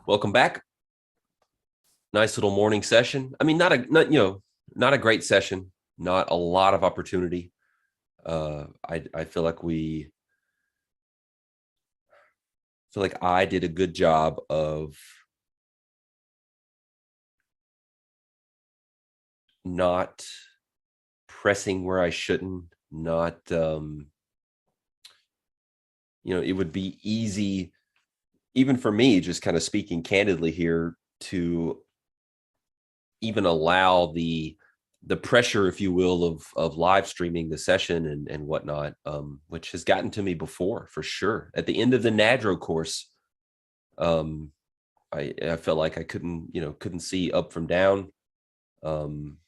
Welcome back. Nice little morning session. I mean, not a great session, not a lot of opportunity. I feel like I did a good job of not pressing where I shouldn't, not it would be easy, even for me, just kind of speaking candidly here, to even allow the pressure, if you will, of live streaming the session and whatnot, which has gotten to me before, for sure. At the end of the NADRO course, I felt like I couldn't see up from down, couldn't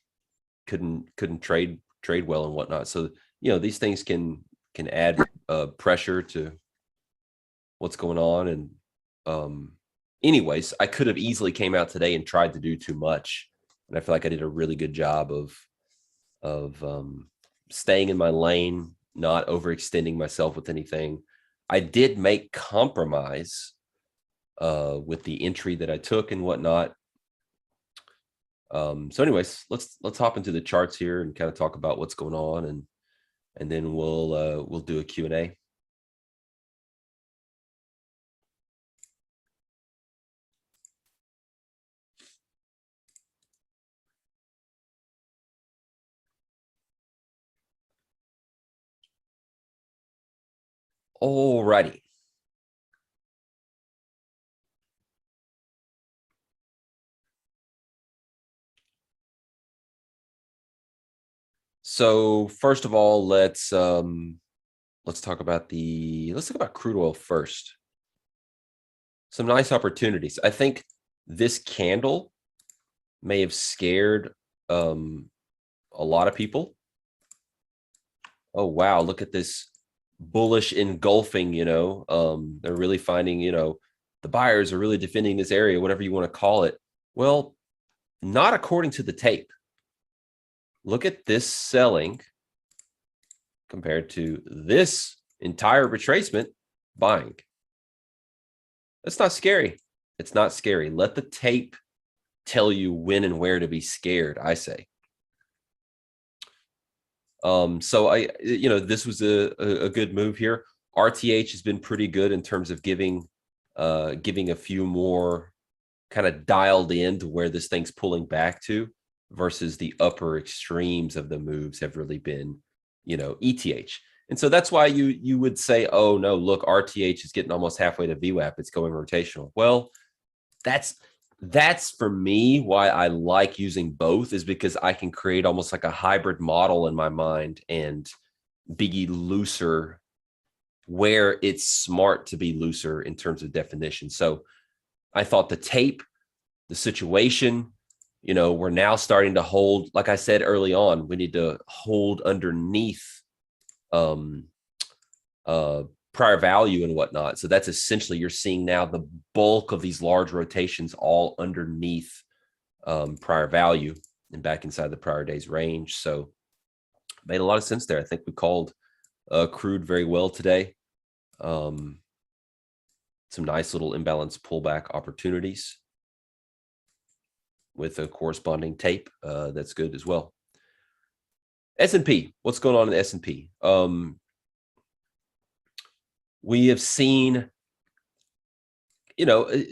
trade well and whatnot. So these things can add pressure to what's going on. And anyways, I could have easily came out today and tried to do too much, and I feel like I did a really good job of staying in my lane, not overextending myself with anything. I did make compromise with the entry that I took and whatnot. So anyways, let's hop into the charts here and kind of talk about what's going on, and then we'll do a Q&A. Alrighty. So first of all, let's talk about crude oil first. Some nice opportunities. I think this candle may have scared a lot of people. Oh wow, look at this bullish engulfing, they're really finding, the buyers are really defending this area, whatever you want to call it. Well, not according to the tape. Look at this selling compared to this entire retracement buying. That's not scary. It's not scary. Let the tape tell you when and where to be scared, I say. So this was a good move here. RTH has been pretty good in terms of giving a few more kind of dialed in to where this thing's pulling back to, versus the upper extremes of the moves have really been, ETH. And so that's why you would say, oh no, look, RTH is getting almost halfway to VWAP. It's going rotational. Well, that's for me why I like using both, is because I can create almost like a hybrid model in my mind and be looser where it's smart to be looser in terms of definition. So I thought the tape, the situation, we're now starting to hold, like I said early on, we need to hold underneath prior value and whatnot. So that's essentially, you're seeing now the bulk of these large rotations all underneath prior value and back inside the prior day's range. So made a lot of sense there. I think we called crude very well today. Some nice little imbalance pullback opportunities with a corresponding tape. That's good as well. S&P, what's going on in the S&P? We have seen,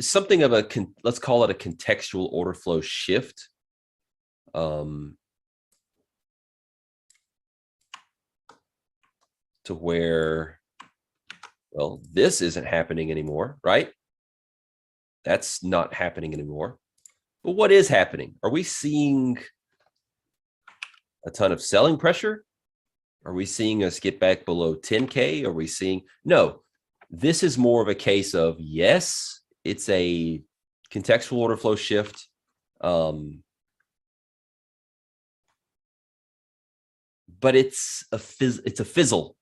something of let's call it a contextual order flow shift. To where, well, this isn't happening anymore, right? That's not happening anymore. But what is happening? Are we seeing a ton of selling pressure? Are we seeing us get back below 10K? Are we seeing? No, this is more of a case of, yes, it's a contextual order flow shift. But it's a fizzle,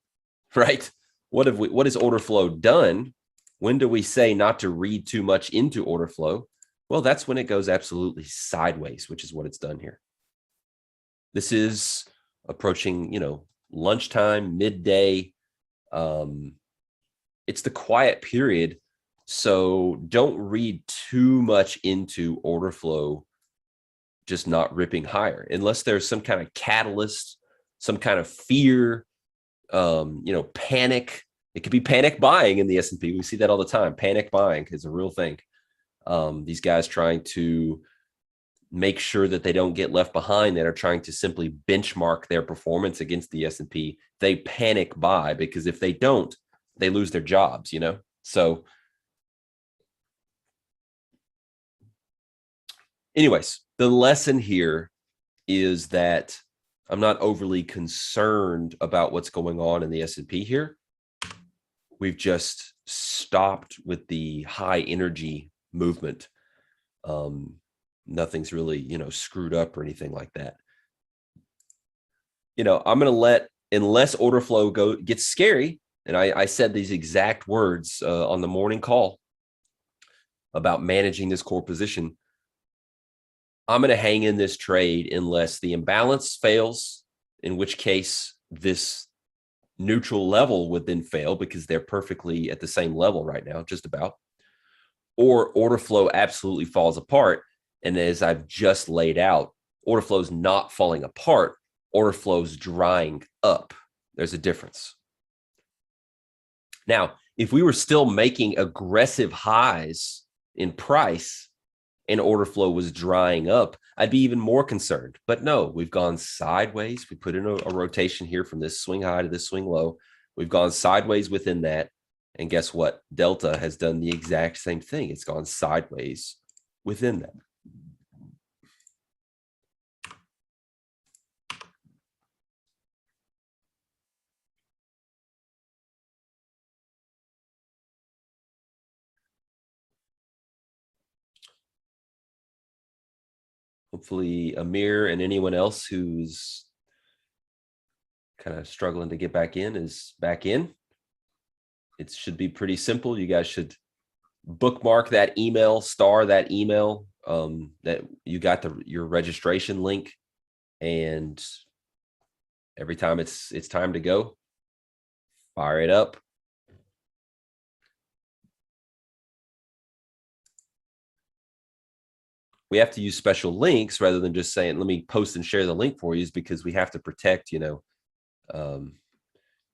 right? What has order flow done? When do we say not to read too much into order flow? Well, that's when it goes absolutely sideways, which is what it's done here. This is approaching, lunchtime, midday. It's the quiet period. So don't read too much into order flow just not ripping higher unless there's some kind of catalyst, some kind of fear, panic. It could be panic buying in the S&P. We see that all the time. Panic buying is a real thing. These guys trying to make sure that they don't get left behind, that are trying to simply benchmark their performance against the S&P. They panic buy, because if they don't, they lose their jobs, So anyways, the lesson here is that I'm not overly concerned about what's going on in the S&P here. We've just stopped with the high energy movement. Nothing's really, screwed up or anything like that. I'm going to let, unless order flow gets scary, and I said these exact words on the morning call about managing this core position, I'm going to hang in this trade unless the imbalance fails, in which case this neutral level would then fail, because they're perfectly at the same level right now, just about, or order flow absolutely falls apart. And as I've just laid out, order flow is not falling apart, order flow is drying up. There's a difference. Now, if we were still making aggressive highs in price and order flow was drying up, I'd be even more concerned. But no, we've gone sideways. We put in a rotation here from this swing high to this swing low. We've gone sideways within that. And guess what? Delta has done the exact same thing. It's gone sideways within that. Hopefully Amir and anyone else who's kind of struggling to get back in is back in. It should be pretty simple. You guys should bookmark that email, star that email that you got your registration link, and every time it's time to go, fire it up. We have to use special links rather than just saying, let me post and share the link for you, is because we have to protect,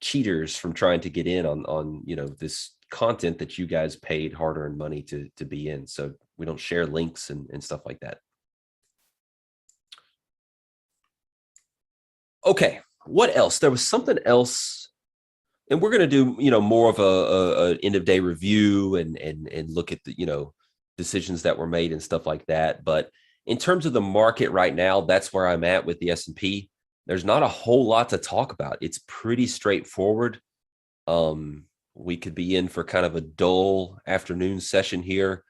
cheaters from trying to get in on this content that you guys paid hard-earned money to be in. So we don't share links and stuff like that. Okay, what else? There was something else, and we're going to do, more of a end of day review and look at the, decisions that were made and stuff like that. But in terms of the market right now, that's where I'm at with the S&P. There's not a whole lot to talk about. It's pretty straightforward. We could be in for kind of a dull afternoon session here.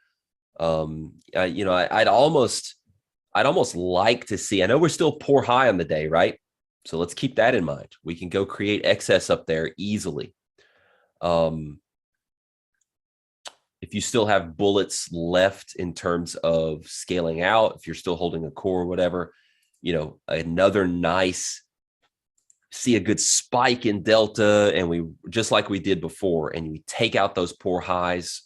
I'd almost like to see, I know we're still poor high on the day, right? So let's keep that in mind. We can go create excess up there easily. If you still have bullets left in terms of scaling out, if you're still holding a core or whatever, another nice, see a good spike in Delta, and we, just like we did before, and we take out those poor highs,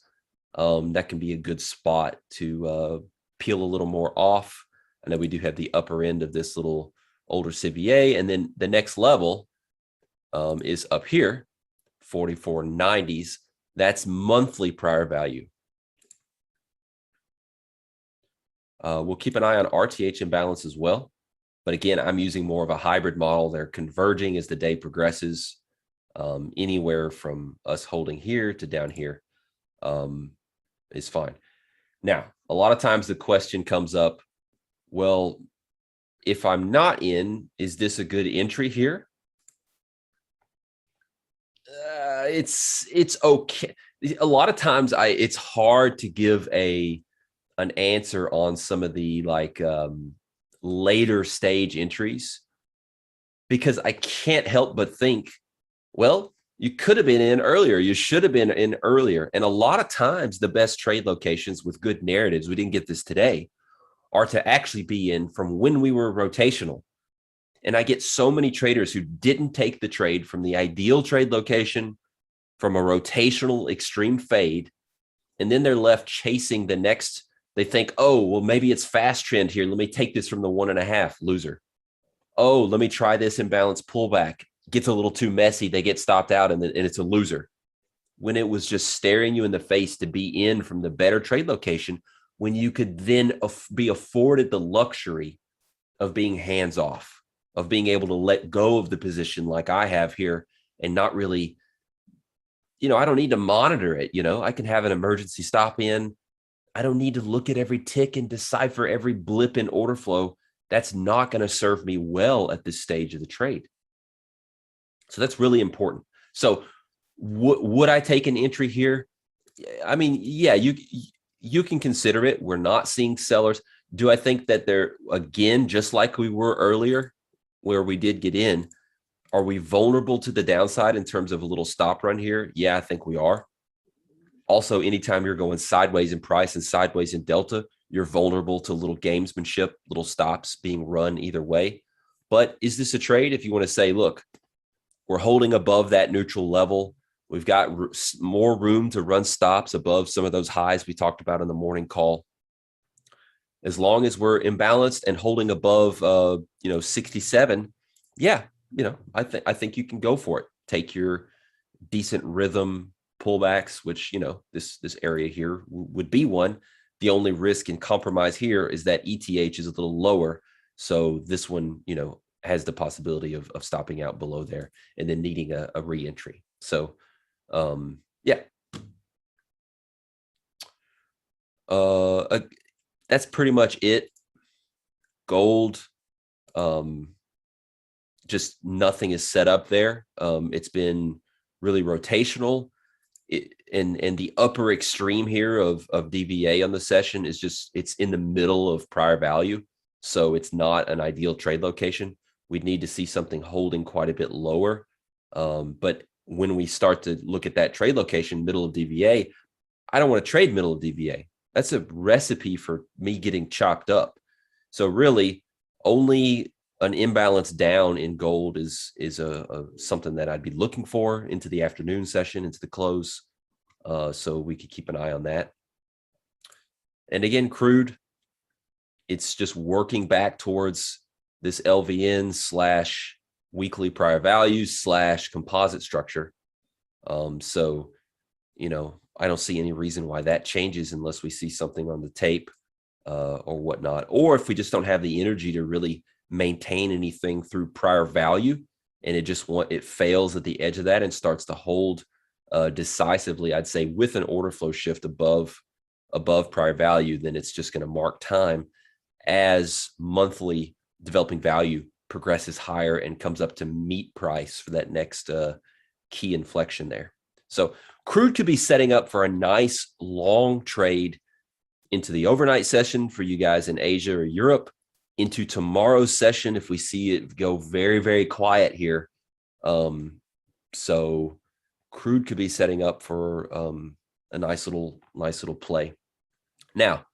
that can be a good spot to peel a little more off. I know we do have the upper end of this little older CVA, and then the next level is up here, 44.90s. That's monthly prior value. We'll keep an eye on RTH imbalance as well. But again, I'm using more of a hybrid model. They're converging as the day progresses, anywhere from us holding here to down here is fine. Now, a lot of times the question comes up, well, if I'm not in, is this a good entry here? It's okay. A lot of times it's hard to give an answer on some of the later stage entries, because I can't help but think, well, you could have been in earlier. You should have been in earlier. And a lot of times the best trade locations with good narratives, we didn't get this today, are to actually be in from when we were rotational. And I get so many traders who didn't take the trade from the ideal trade location, from a rotational extreme fade, and then they're left chasing the next. They think, oh, well, maybe it's fast trend here. Let me take this from the 1.5, loser. Oh, let me try this imbalance pullback. Gets a little too messy. They get stopped out, and it's a loser. When it was just staring you in the face to be in from the better trade location, when you could then be afforded the luxury of being hands off, of being able to let go of the position like I have here and not really, I don't need to monitor it. I can have an emergency stop in. I don't need to look at every tick and decipher every blip in order flow. That's not going to serve me well at this stage of the trade. So that's really important. So would I take an entry here? I mean, yeah, you can consider it. We're not seeing sellers. Do I think that they're, again, just like we were earlier, where we did get in, are we vulnerable to the downside in terms of a little stop run here? Yeah, I think we are. Also, anytime you're going sideways in price and sideways in delta, you're vulnerable to little gamesmanship, little stops being run either way. But is this a trade? If you want to say, look, we're holding above that neutral level, we've got more room to run stops above some of those highs we talked about in the morning call. As long as we're imbalanced and holding above, 67, yeah, I think you can go for it. Take your decent rhythm pullbacks, which, this area here would be one. The only risk and compromise here is that ETH is a little lower. So this one, has the possibility of stopping out below there and then needing a re-entry. So, yeah. That's pretty much it. Gold, just nothing is set up there. It's been really rotational. And the upper extreme here of DVA on the session is just, it's in the middle of prior value. So it's not an ideal trade location. We'd need to see something holding quite a bit lower. But when we start to look at that trade location, middle of DVA, I don't want to trade middle of DVA. That's a recipe for me getting chopped up. So really only an imbalance down in gold is something that I'd be looking for into the afternoon session, into the close. So we could keep an eye on that. And again, crude, it's just working back towards this LVN / weekly prior values / composite structure. So, I don't see any reason why that changes unless we see something on the tape or whatnot, or if we just don't have the energy to really maintain anything through prior value, and it fails at the edge of that and starts to hold decisively, I'd say with an order flow shift above prior value, then it's just going to mark time as monthly developing value progresses higher and comes up to meet price for that next key inflection there. So crude could be setting up for a nice long trade into the overnight session for you guys in Asia or Europe, into tomorrow's session if we see it go very, very quiet here. So crude could be setting up for a nice little play. Now,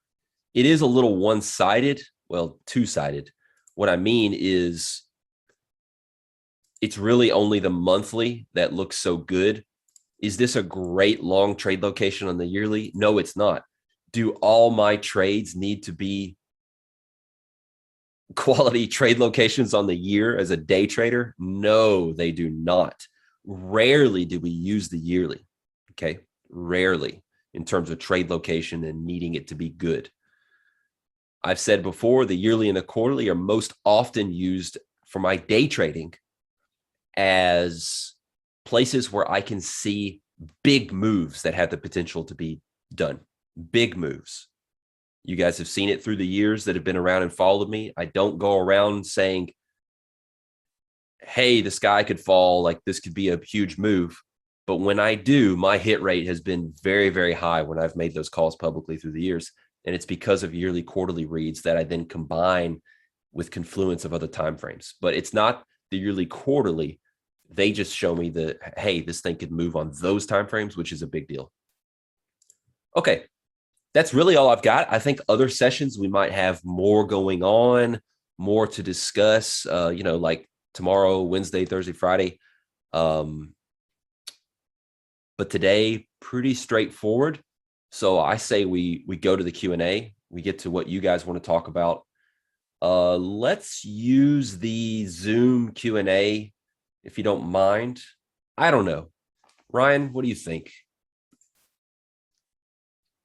it is a little one-sided, well, two-sided. What I mean is it's really only the monthly that looks so good. Is this a great long trade location on the yearly? No, it's not. Do all my trades need to be quality trade locations on the year as a day trader? No, they do not. Rarely do we use the yearly, okay? Rarely in terms of trade location and needing it to be good. I've said before, the yearly and the quarterly are most often used for my day trading as places where I can see big moves that have the potential to be done. Big moves. You guys have seen it through the years that have been around and followed me. I don't go around saying, hey, the sky could fall, like this could be a huge move. But when I do, my hit rate has been very, very high when I've made those calls publicly through the years. And it's because of yearly, quarterly reads that I then combine with confluence of other timeframes. But it's not the yearly, quarterly. They just show me that, hey, this thing could move on those timeframes, which is a big deal. Okay, that's really all I've got. I think other sessions we might have more going on, more to discuss, like tomorrow, Wednesday, Thursday, Friday. But today, pretty straightforward. So I say we go to the Q&A. We get to what you guys want to talk about. Let's use the Zoom Q&A if you don't mind. I don't know. Ryan, what do you think?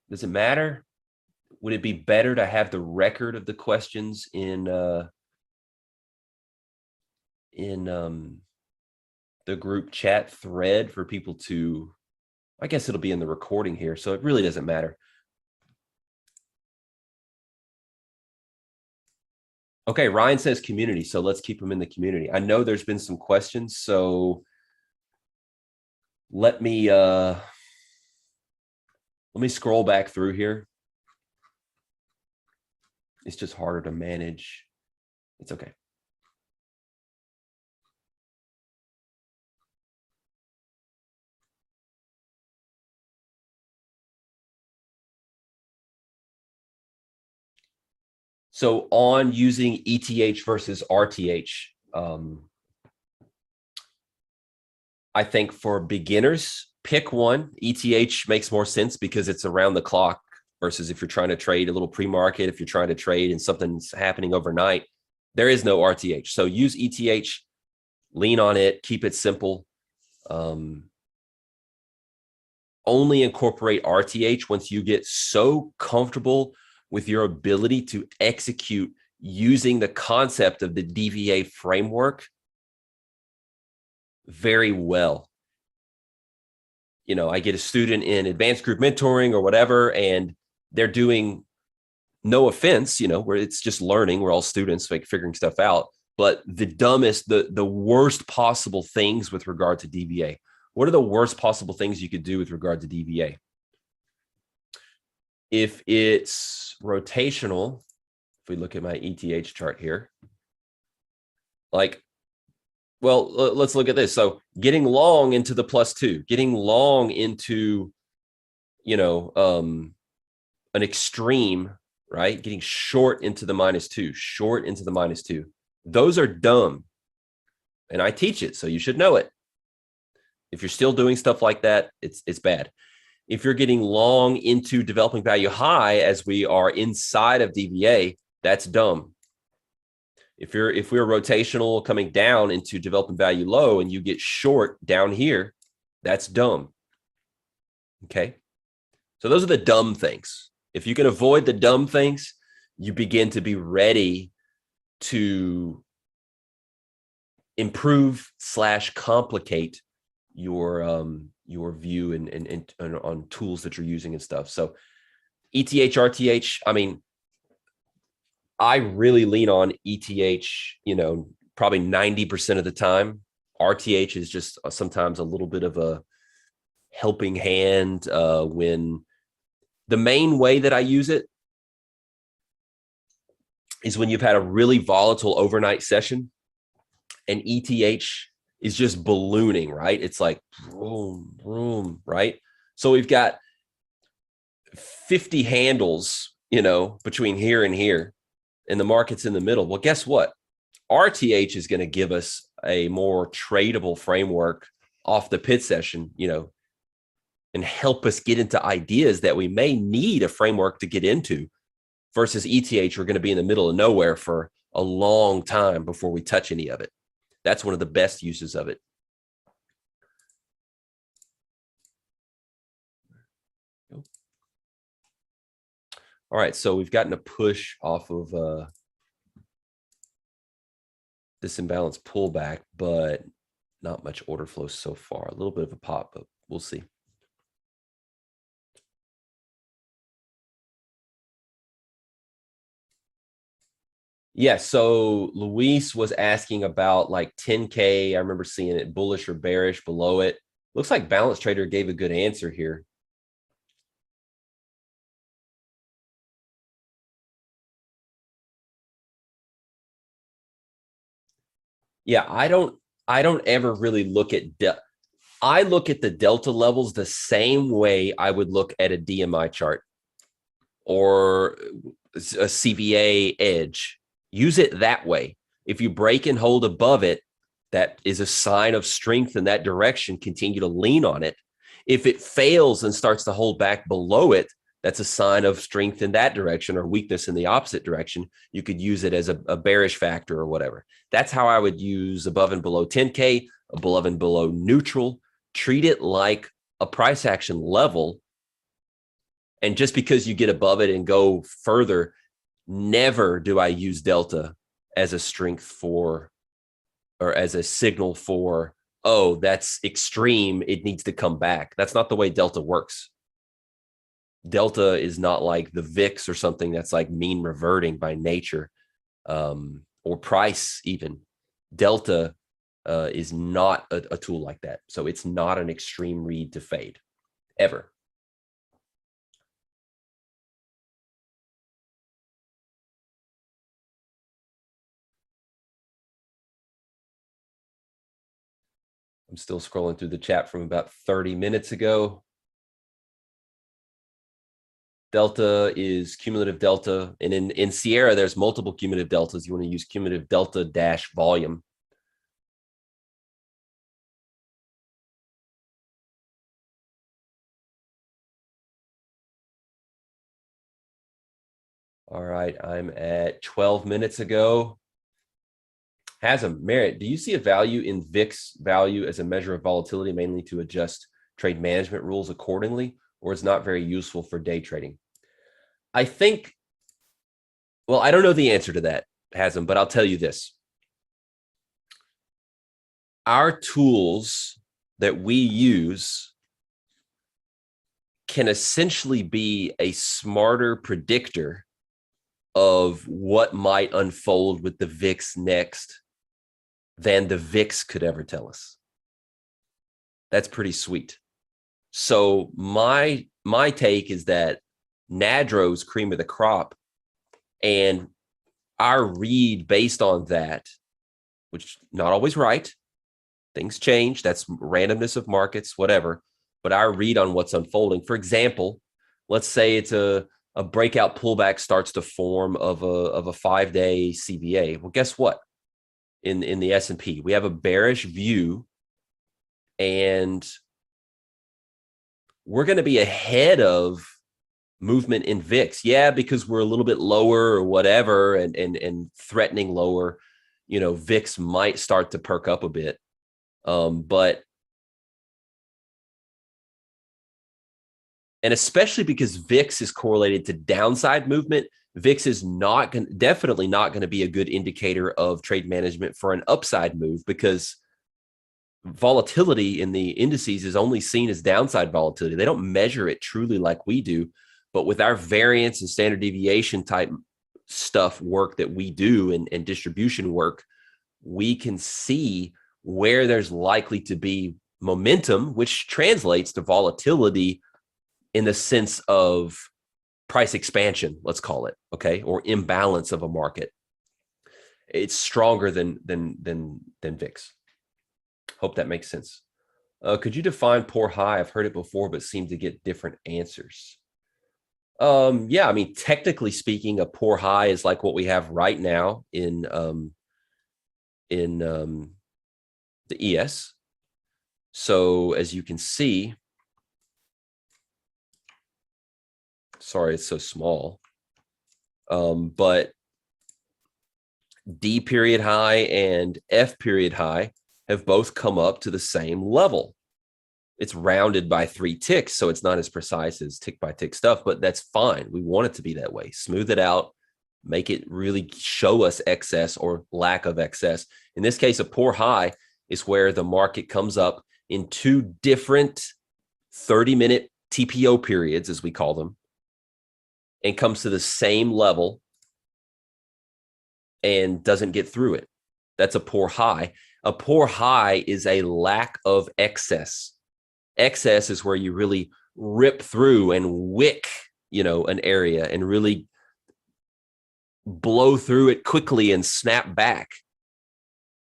Does it matter? Would it be better to have the record of the questions in the group chat thread for people to, I guess it'll be in the recording here, so it really doesn't matter. Okay, Ryan says community, so let's keep them in the community. I know there's been some questions, so let me scroll back through here. It's just harder to manage. It's okay. So on using ETH versus RTH, I think for beginners, pick one. ETH makes more sense because it's around the clock versus if you're trying to trade a little pre-market, if you're trying to trade and something's happening overnight, there is no RTH. So use ETH, lean on it, keep it simple. Only incorporate RTH once you get so comfortable with your ability to execute using the concept of the DVA framework very well. You know, I get a student in advanced group mentoring or whatever, and they're doing, no offense, you know, where it's just learning. We're all students, like figuring stuff out, but the dumbest, the worst possible things with regard to DVA. What are the worst possible things you could do with regard to DVA? If it's rotational, if we look at my ETH chart here, like, well, let's look at this. So getting long into the +2, getting long into, you know, an extreme, right? Getting short into the -2, short into the -2. Those are dumb. And I teach it, so you should know it. If you're still doing stuff like that, it's bad. If you're getting long into developing value high, as we are inside of DVA, that's dumb. If we're rotational coming down into developing value low and you get short down here, that's dumb. Okay. So those are the dumb things. If you can avoid the dumb things, you begin to be ready to improve / complicate your view and on tools that you're using and stuff. So ETH, RTH, I mean, I really lean on ETH, you know, probably 90% of the time. RTH is just sometimes a little bit of a helping hand when the main way that I use it is when you've had a really volatile overnight session and ETH is just ballooning, right? It's like boom, boom, right? So we've got 50 handles, you know, between here and here, and the market's in the middle. Well, guess what? RTH is going to give us a more tradable framework off the pit session, you know, and help us get into ideas that we may need a framework to get into, versus ETH, we're going to be in the middle of nowhere for a long time before we touch any of it. That's one of the best uses of it. All right, so we've gotten a push off of this imbalanced pullback, but not much order flow so far. A little bit of a pop, but we'll see. Yeah, so Luis was asking about like 10K. I remember seeing it bullish or bearish below it. Looks like Balance Trader gave a good answer here. Yeah, I don't ever really look at I look at the delta levels the same way I would look at a DMI chart or a CVA edge. Use it that way. If you break and hold above it, that is a sign of strength in that direction. Continue to lean on it. If it fails and starts to hold back below it, that's a sign of strength in that direction or weakness in the opposite direction. You could use it as a bearish factor or whatever. That's how I would use above and below 10K, above and below neutral. Treat it like a price action level. And just because you get above it and go further, never do I use delta as a strength for, or as a signal for, oh, that's extreme, it needs to come back. That's not the way delta works. Delta is not like the VIX or something that's like mean reverting by nature, or price even. Delta is not a tool like that. So it's not an extreme read to fade, ever. I'm still scrolling through the chat from about 30 minutes ago. Delta is cumulative delta. And in Sierra, there's multiple cumulative deltas. You want to use cumulative delta dash volume. All right, I'm at 12 minutes ago. Hasm, Merritt, do you see a value in VIX value as a measure of volatility, mainly to adjust trade management rules accordingly, or is not very useful for day trading? I think, well, I don't know the answer to that, Hasm, but I'll tell you this. Our tools that we use can essentially be a smarter predictor of what might unfold with the VIX next than the VIX could ever tell us. That's pretty sweet. So my take is that NADRO's cream of the crop, and our read based on that, which not always right, things change, that's randomness of markets, whatever, but our read on what's unfolding. For example, let's say it's a breakout pullback starts to form of a 5-day CVA. Well, guess what? In the S&P, we have a bearish view, and we're going to be ahead of movement in VIX. Yeah, because we're a little bit lower or whatever, and threatening lower, VIX might start to perk up a bit. But and especially because VIX is correlated to downside movement, VIX is definitely not going to be a good indicator of trade management for an upside move, because volatility in the indices is only seen as downside volatility. They don't measure it truly like we do. But with our variance and standard deviation type stuff work that we do, and distribution work, we can see where there's likely to be momentum, which translates to volatility in the sense of price expansion, let's call it, okay, or imbalance of a market. It's stronger than VIX. Hope that makes sense. Could you define poor high? I've heard it before, but seem to get different answers. Yeah, I mean, technically speaking, a poor high is like what we have right now in the ES. So as you can see, sorry, it's so small. But D period high and F period high have both come up to the same level. It's rounded by 3 ticks, so it's not as precise as tick by tick stuff, but that's fine. We want it to be that way. Smooth it out, make it really show us excess or lack of excess. In this case, a poor high is where the market comes up in 2 different 30-minute TPO periods, as we call them, and comes to the same level and doesn't get through it. That's a poor high. A poor high is a lack of excess. Excess is where you really rip through and wick, an area and really blow through it quickly and snap back,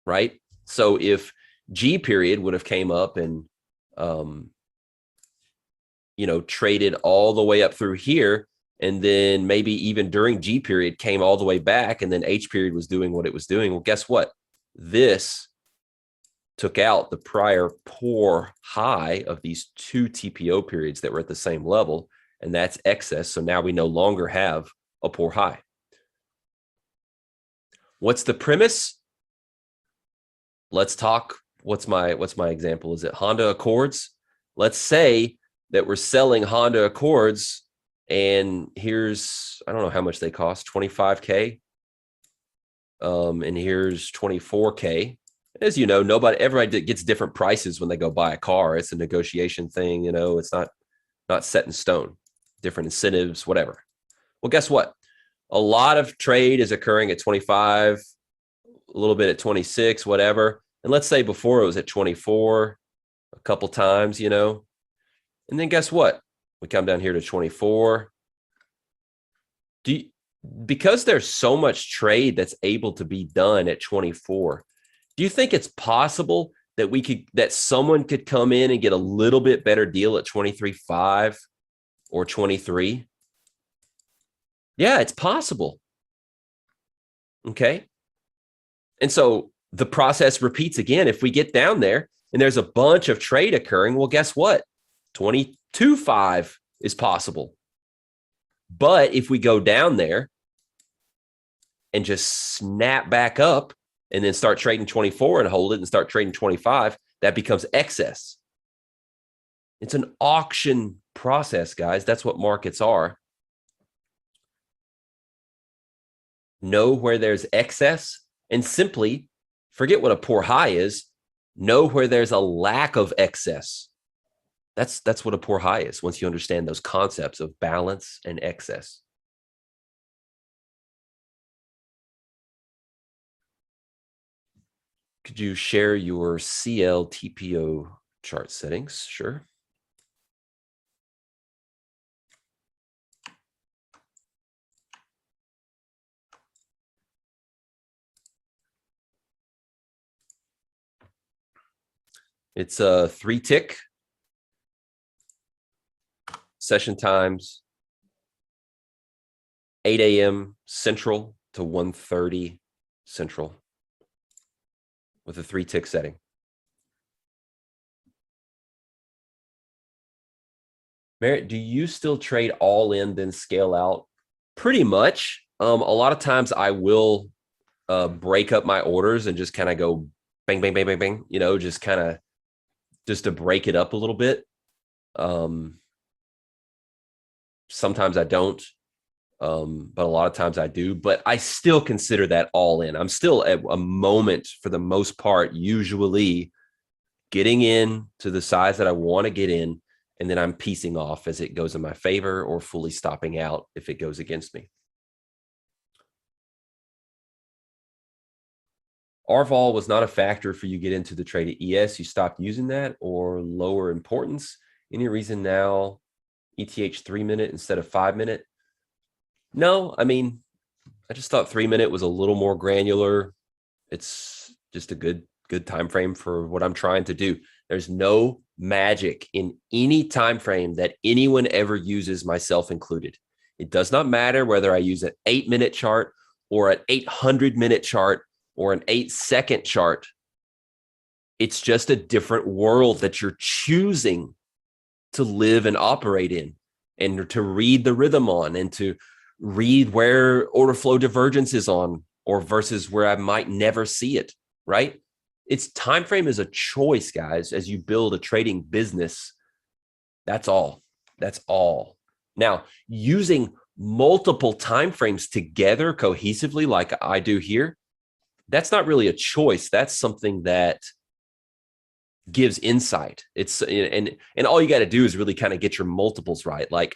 right? So if G period would have came up and, traded all the way up through here, and then maybe even during G period came all the way back, and then H period was doing what it was doing. Well, guess what? This took out the prior poor high of these two TPO periods that were at the same level, and that's excess. So now we no longer have a poor high. What's the premise? Let's talk. What's my example? Is it Honda Accords? Let's say that we're selling Honda Accords, and here's, I don't know how much they cost, 25K. And here's 24K. As you know, everybody gets different prices when they go buy a car. It's a negotiation thing, you know, it's not set in stone, different incentives, whatever. Well, guess what? A lot of trade is occurring at 25, a little bit at 26, whatever. And let's say before it was at 24 a couple times, you know. And then guess what? We come down here to 24. Because there's so much trade that's able to be done at 24, do you think it's possible that someone could come in and get a little bit better deal at 23.5 or 23? Yeah, it's possible. Okay. And so the process repeats again. If we get down there and there's a bunch of trade occurring, well, guess what? 22.5 is possible. But if we go down there and just snap back up and then start trading 24 and hold it and start trading 25, that becomes excess. It's an auction process, guys. That's what markets are. Know where there's excess and simply forget what a poor high is. Know where there's a lack of excess. That's what a poor high is once you understand those concepts of balance and excess. Could you share your CL TPO chart settings? Sure. It's a 3-tick. Session times 8 a.m. Central to 1:30 Central with a 3-tick setting. Merritt, do you still trade all in, then scale out? Pretty much. A lot of times I will break up my orders and just kind of go bang, bang, bang, bang, bang, you know, just to break it up a little bit. Sometimes I don't, but a lot of times I do, but I still consider that all in. I'm still at a moment, for the most part, usually getting in to the size that I want to get in, and then I'm piecing off as it goes in my favor or fully stopping out if it goes against me. RVOL was not a factor for you to get into the trade at ES. You stopped using that or lower importance. Any reason now ETH 3-minute instead of 5-minute? No, I mean, I just thought 3-minute was a little more granular. It's just a good time frame for what I'm trying to do. There's no magic in any time frame that anyone ever uses, myself included. It does not matter whether I use an 8-minute chart or an 800-minute chart or an 8-second chart. It's just a different world that you're choosing to live and operate in, and to read the rhythm on, and to read where order flow divergence is on, or versus where I might never see it, right? It's time frame is a choice, guys, as you build a trading business. That's all. That's all. Now, using multiple time frames together cohesively like I do here, that's not really a choice. That's something that gives insight. It's and all you got to do is really kind of get your multiples right. Like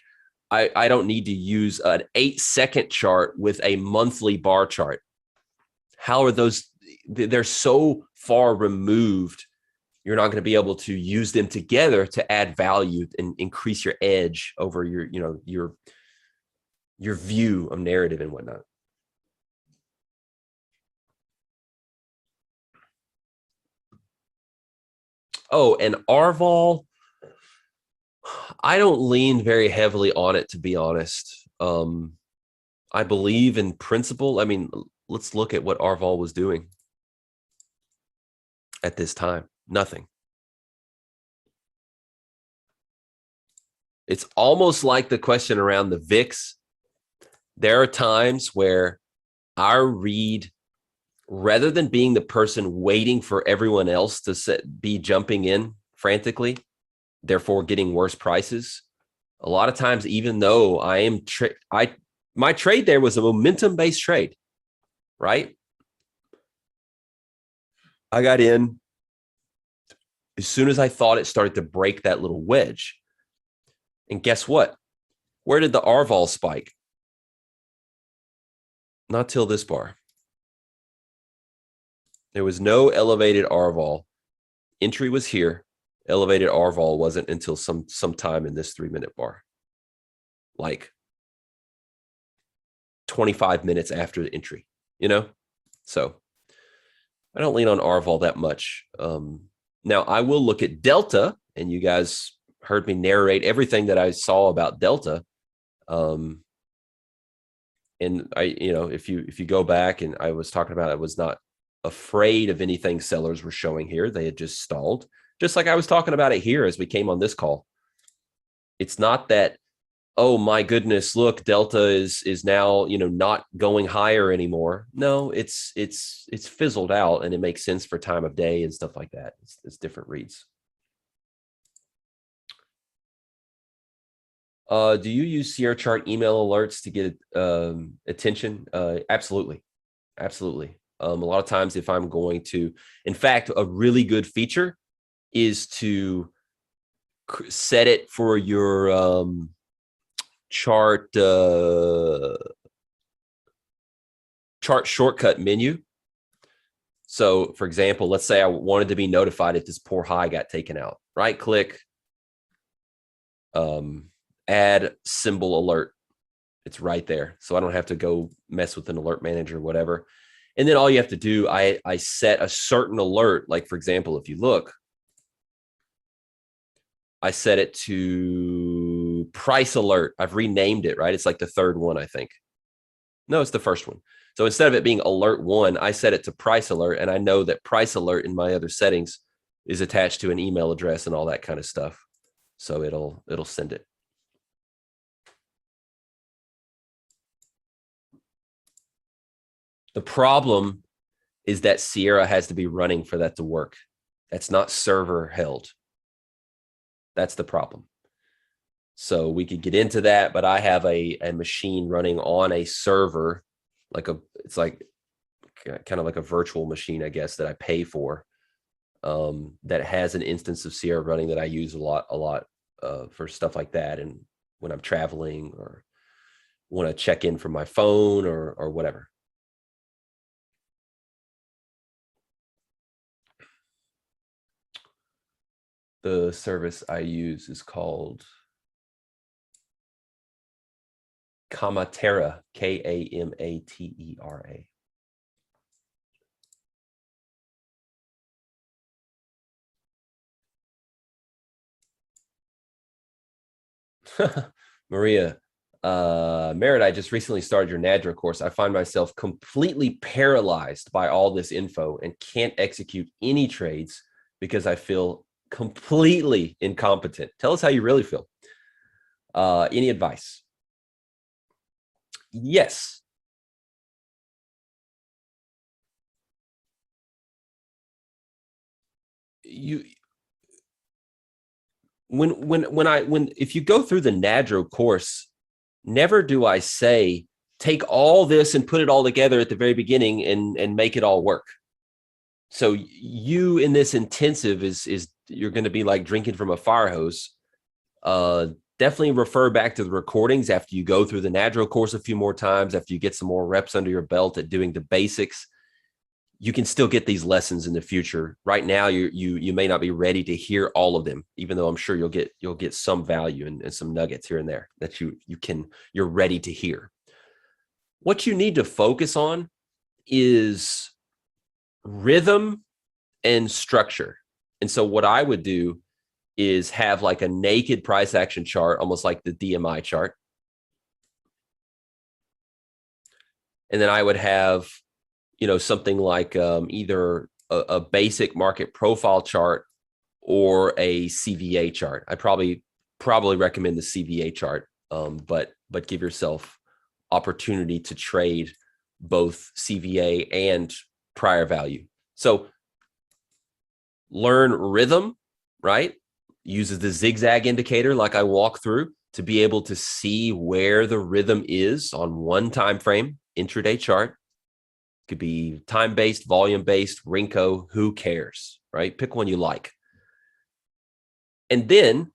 I don't need to use an 8-second chart with a monthly bar chart. How are those? They're so far removed. You're not going to be able to use them together to add value and increase your edge over your view of narrative and whatnot. Oh, and RVOL, I don't lean very heavily on it, to be honest. I believe in principle. I mean, let's look at what RVOL was doing at this time. Nothing. It's almost like the question around the VIX. There are times where our read, rather than being the person waiting for everyone else to be jumping in frantically, therefore getting worse prices, a lot of times, even though my trade there was a momentum-based trade, right? I got in as soon as I thought it started to break that little wedge. And guess what? Where did the RVOL spike? Not till this bar. There was no elevated RVOL. Entry was here. Elevated RVOL wasn't until some time in this 3-minute bar. Like 25 minutes after the entry, you know? So I don't lean on RVOL that much. Now I will look at Delta, and you guys heard me narrate everything that I saw about Delta. And if you go back, and I was talking about, I was not afraid of anything sellers were showing here. They had just stalled, just like I was talking about it here as we came on this call. It's not that, oh my goodness, look, Delta is now, not going higher anymore. No, it's fizzled out, and it makes sense for time of day and stuff like that. It's different reads. Do you use Sierra Chart email alerts to get attention? Absolutely. Absolutely. A lot of times if I'm going to, in fact, a really good feature is to set it for your chart shortcut menu. So for example, let's say I wanted to be notified if this poor high got taken out. Right click, add symbol alert. It's right there. So I don't have to go mess with an alert manager or whatever. And then all you have to do, I set a certain alert. Like for example, if you look, I set it to price alert. I've renamed it, right? It's like the third one, I think. No, it's the first one. So instead of it being alert 1, I set it to price alert. And I know that price alert in my other settings is attached to an email address and all that kind of stuff. So it'll send it. The problem is that Sierra has to be running for that to work. That's not server held. That's the problem. So we could get into that, but I have a machine running on a server, it's like kind of like a virtual machine, I guess, that I pay for, that has an instance of Sierra running that I use a lot for stuff like that. And when I'm traveling or want to check in from my phone or whatever. The service I use is called Kamatera, Kamatera. Maria, Merritt, I just recently started your NADRA course. I find myself completely paralyzed by all this info and can't execute any trades because I feel completely incompetent. Tell us how you really feel. Any advice? Yes. If you go through the NADRO course, never do I say take all this and put it all together at the very beginning and make it all work. So you in this intensive is you're going to be like drinking from a fire hose. Definitely refer back to the recordings after you go through the NADRO course a few more times, after you get some more reps under your belt at doing the basics. You can still get these lessons in the future. Right now, you may not be ready to hear all of them, even though I'm sure you'll get some value and some nuggets here and there that you're ready to hear. What you need to focus on is rhythm and structure. And so what I would do is have like a naked price action chart, almost like the DMI chart. And then I would have, something like either a basic market profile chart or a CVA chart. I probably recommend the CVA chart, but give yourself opportunity to trade both CVA and prior value. So learn rhythm, right? Uses the zigzag indicator like I walk through to be able to see where the rhythm is on one time frame, intraday chart. Could be time-based, volume-based, Renko, who cares, right? Pick one you like. And then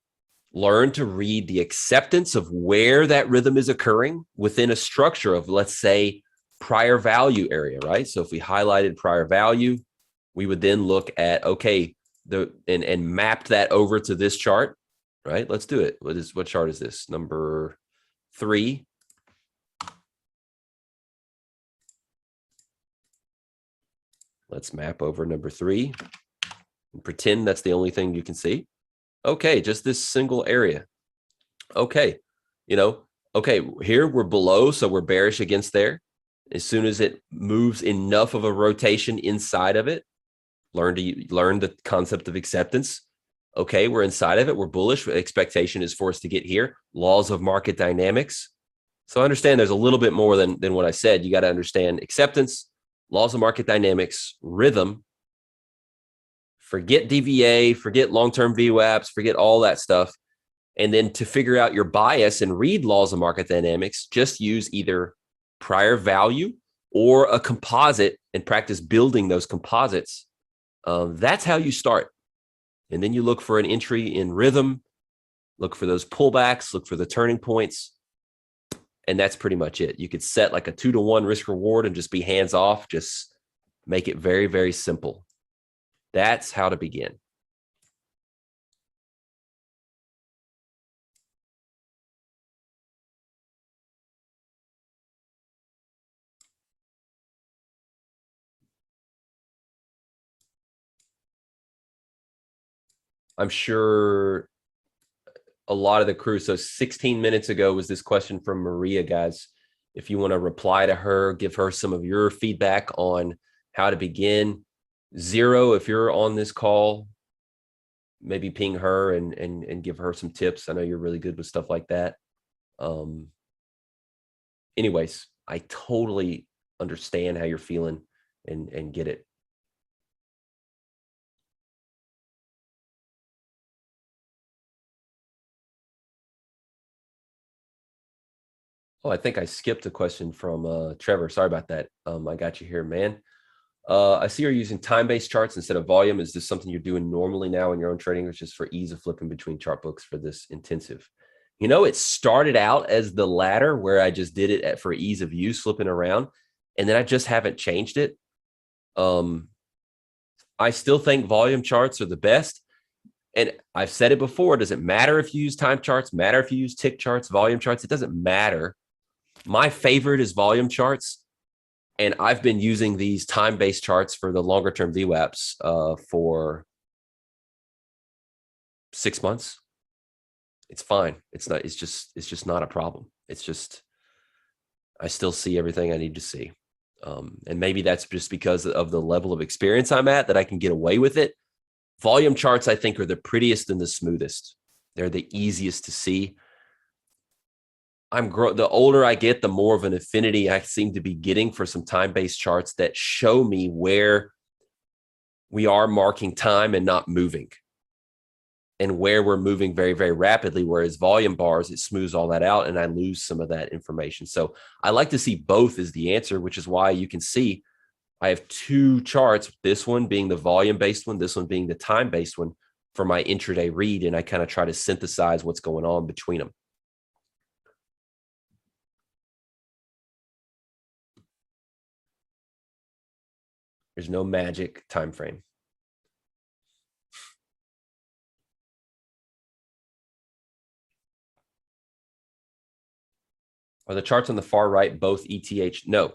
learn to read the acceptance of where that rhythm is occurring within a structure of, let's say, prior value area, right? So if we highlighted prior value, we would then look at, okay, and mapped that over to this chart, right? Let's do it. What chart is this? Number 3. Let's map over number 3 and pretend that's the only thing you can see. Okay, just this single area. Okay, okay, here we're below, so we're bearish against there. As soon as it moves enough of a rotation inside of it, learn the concept of acceptance. Okay, we're inside of it. We're bullish. Expectation is for us to get here. Laws of market dynamics. So I understand there's a little bit more than what I said. You got to understand acceptance, laws of market dynamics, rhythm. Forget DVA, forget long-term VWAPs, forget all that stuff. And then to figure out your bias and read laws of market dynamics, just use either prior value or a composite and practice building those composites. That's how you start. And then you look for an entry in rhythm, look for those pullbacks, look for the turning points. And that's pretty much it. You could set like a 2-to-1 risk reward and just be hands off. Just make it very, very simple. That's how to begin. I'm sure a lot of the crew. So 16 minutes ago was this question from Maria, guys. If you want to reply to her, give her some of your feedback on how to begin. Zero, if you're on this call, maybe ping her and give her some tips. I know you're really good with stuff like that. Anyways, I totally understand how you're feeling and get it. Oh, I think I skipped a question from Trevor. Sorry about that. I got you here, man. I see you're using time-based charts instead of volume. Is this something you're doing normally now in your own trading, or just for ease of flipping between chart books for this intensive? It started out as the latter, where I just did it for ease of use, flipping around, and then I just haven't changed it. I still think volume charts are the best. And I've said it before, does it matter if you use time charts, matter if you use tick charts, volume charts? It doesn't matter. My favorite is volume charts. And I've been using these time-based charts for the longer term VWAPs for 6 months. It's fine. It's just not a problem. It's just, I still see everything I need to see. And maybe that's just because of the level of experience I'm at that I can get away with it. Volume charts, I think, are the prettiest and the smoothest. They're the easiest to see. The older I get, the more of an affinity I seem to be getting for some time-based charts that show me where we are marking time and not moving, and where we're moving very, very rapidly. Whereas volume bars, it smooths all that out and I lose some of that information. So I like to see both as the answer, which is why you can see I have 2 charts, this one being the volume-based one, this one being the time-based one for my intraday read. And I kind of try to synthesize what's going on between them. There's no magic time frame. Are the charts on the far right both ETH? No.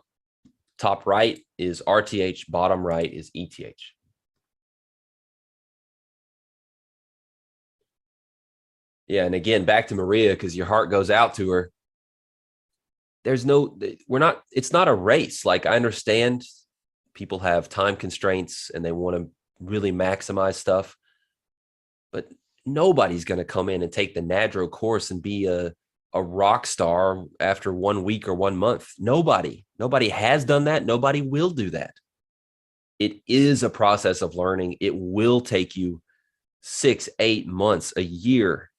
Top right is RTH, bottom right is ETH. Yeah, and again, back to Maria, because your heart goes out to her. It's not a race. Like, I understand People have time constraints and they want to really maximize stuff. But nobody's going to come in and take the NADRO course and be a rock star after 1 week or 1 month. Nobody has done that. Nobody will do that. It is a process of learning. It will take you 6, 8 months, a year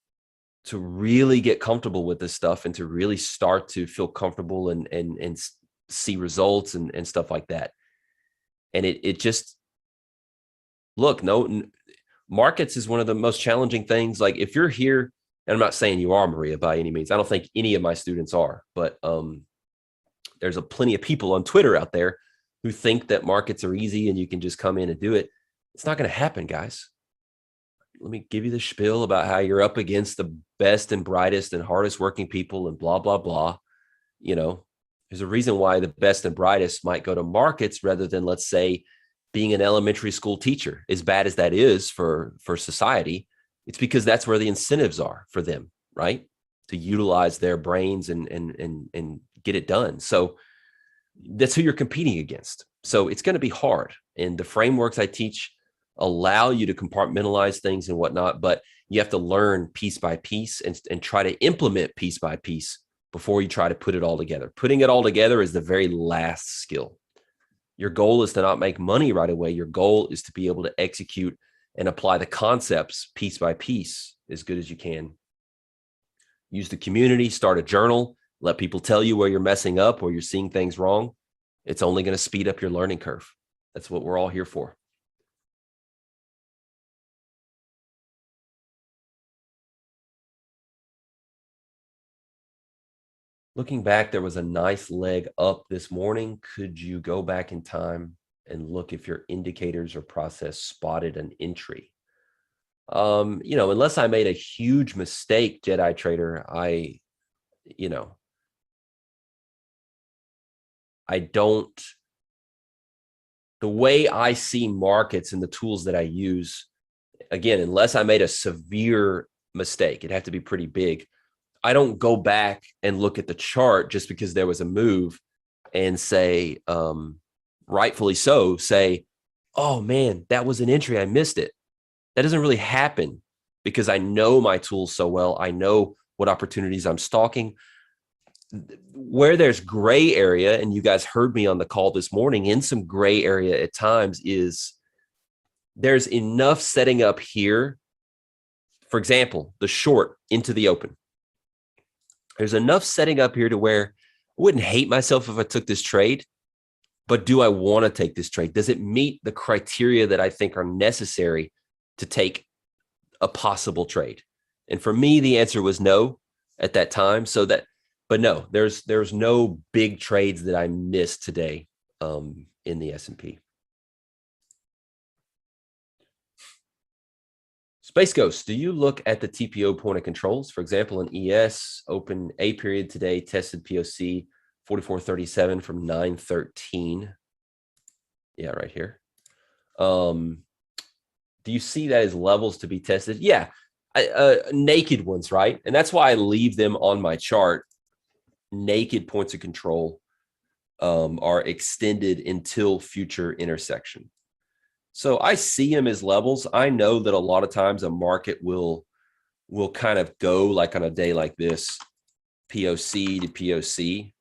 to really get comfortable with this stuff and to really start to feel comfortable and see results and stuff like that. And it just, look, markets is one of the most challenging things. Like if you're here, and I'm not saying you are, Maria, by any means. I don't think any of my students are, but there's plenty of people on Twitter out there who think that markets are easy and you can just come in and do it. It's not going to happen, guys. Let me give you the spiel about how you're up against the best and brightest and hardest working people and blah, blah, blah. You know, there's a reason why the best and brightest might go to markets rather than, let's say, being an elementary school teacher. As bad as that is for society, it's because that's where the incentives are for them, right? To utilize their brains and get it done. So that's who you're competing against. So it's going to be hard. And the frameworks I teach allow you to compartmentalize things and whatnot, but you have to learn piece by piece and try to implement piece by piece before you try to put it all together. Putting it all together is the very last skill. Your goal is to not make money right away. Your goal is to be able to execute and apply the concepts piece by piece as good as you can. Use the community, start a journal, let people tell you where you're messing up, where you're seeing things wrong. It's only going to speed up your learning curve. That's what we're all here for. Looking back, there was a nice leg up this morning. Could you go back in time and look if your indicators or process spotted an entry? Unless I made a huge mistake, Jedi Trader, I don't, the way I see markets and the tools that I use, again, unless I made a severe mistake, it'd have to be pretty big. I don't go back and look at the chart just because there was a move and say, rightfully so, say, oh man, that was an entry, I missed it. That doesn't really happen because I know my tools so well. I know what opportunities I'm stalking. Where there's gray area, and you guys heard me on the call this morning, in some gray area at times, is there's enough setting up here. For example, the short into the open. There's enough setting up here to where I wouldn't hate myself if I took this trade, but do I want to take this trade? Does it meet the criteria that I think are necessary to take a possible trade? And for me, the answer was no at that time. But no, there's no big trades that I missed today in the S&P. Space Ghost, do you look at the TPO point of controls? For example, in ES, open A period today, tested POC 4437 from 913. Yeah, right here. Do you see that as levels to be tested? Yeah, naked ones, right? And that's why I leave them on my chart. Naked points of control are extended until future intersection. So I see them as levels. I know that a lot of times a market will kind of go like on a day like this, POC to POC.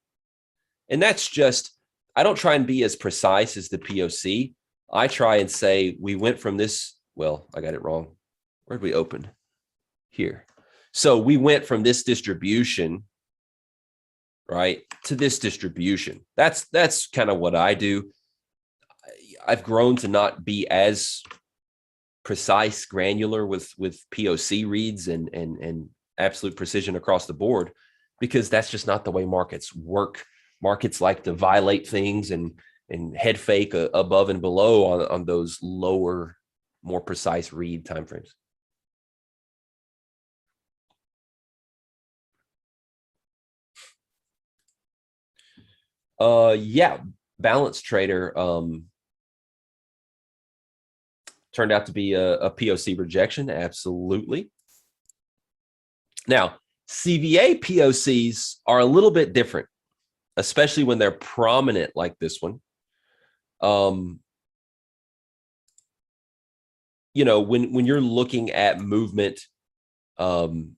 And that's just, I don't try and be as precise as the POC. I try and say, we went from this, well, I got it wrong. Where did we open? Here. So we went from this distribution, right, to this distribution. That's kind of what I do. I've grown to not be as precise, granular with POC reads and absolute precision across the board, because that's just not the way markets work. Markets like to violate things and head fake above and below on those lower, more precise read timeframes. Yeah, Balance Trader turned out to be a POC rejection. Absolutely. Now, CVA POCs are a little bit different, especially when they're prominent like this one. Um, you know, when you're looking at movement, um,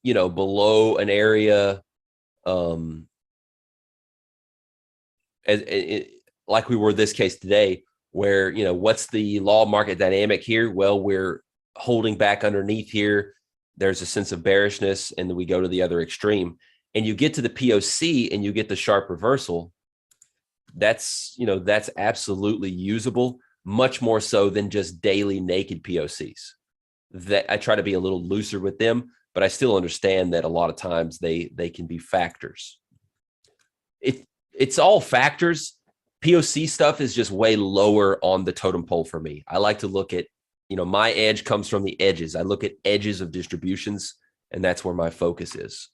you know, below an area, um, like we were this case today, where, you know, what's the law of market dynamic here? Well, we're holding back underneath here. There's a sense of bearishness, and then we go to the other extreme, and you get to the POC and you get the sharp reversal. That's, you know, that's absolutely usable, much more so than just daily naked POCs. That I try to be a little looser with them, but I still understand that a lot of times they can be factors. It's all factors. POC stuff is just way lower on the totem pole for me. I like to look at, you know, my edge comes from the edges. I look at edges of distributions, and that's where my focus is.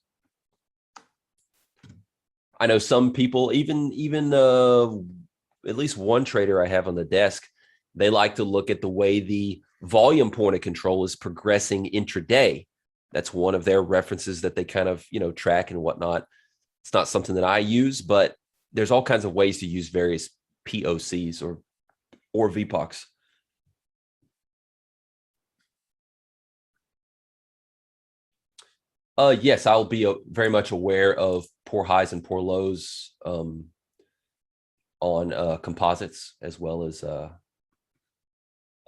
I know some people, even at least one trader I have on the desk, they like to look at the way the volume point of control is progressing intraday. That's one of their references that they kind of, you know, track and whatnot. It's not something that I use, but there's all kinds of ways to use various POCs or VPOCs. Yes, I'll be very much aware of poor highs and poor lows on composites, as well as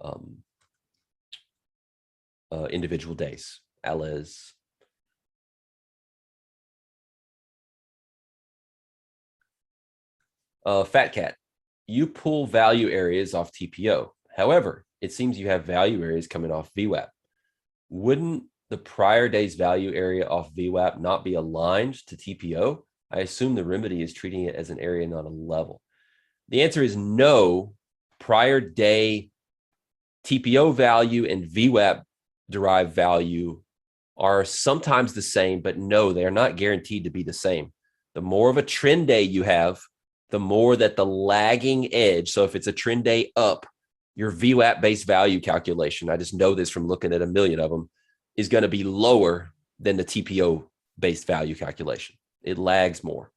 um, individual days. Alice. Fat Cat, you pull value areas off TPO. However, it seems you have value areas coming off VWAP. Wouldn't the prior day's value area off VWAP not be aligned to TPO? I assume the remedy is treating it as an area, not a level. The answer is no. Prior day TPO value and VWAP derived value are sometimes the same, but no, they are not guaranteed to be the same. The more of a trend day you have, the more that the lagging edge. So if it's a trend day up, your VWAP based value calculation, I just know this from looking at a million of them, is going to be lower than the TPO based value calculation. It lags more.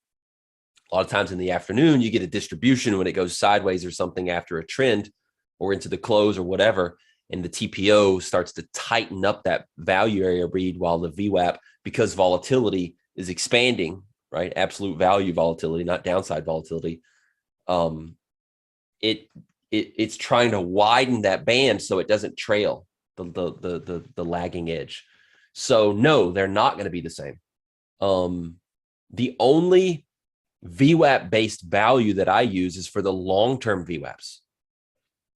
A lot of times in the afternoon, you get a distribution when it goes sideways or something after a trend or into the close or whatever, and the TPO starts to tighten up that value area read, while the VWAP, because volatility is expanding, right? Absolute value volatility, not downside volatility. It's trying to widen that band so it doesn't trail the lagging edge. So no, they're not going to be the same. The only VWAP based value that I use is for the long-term VWAPs.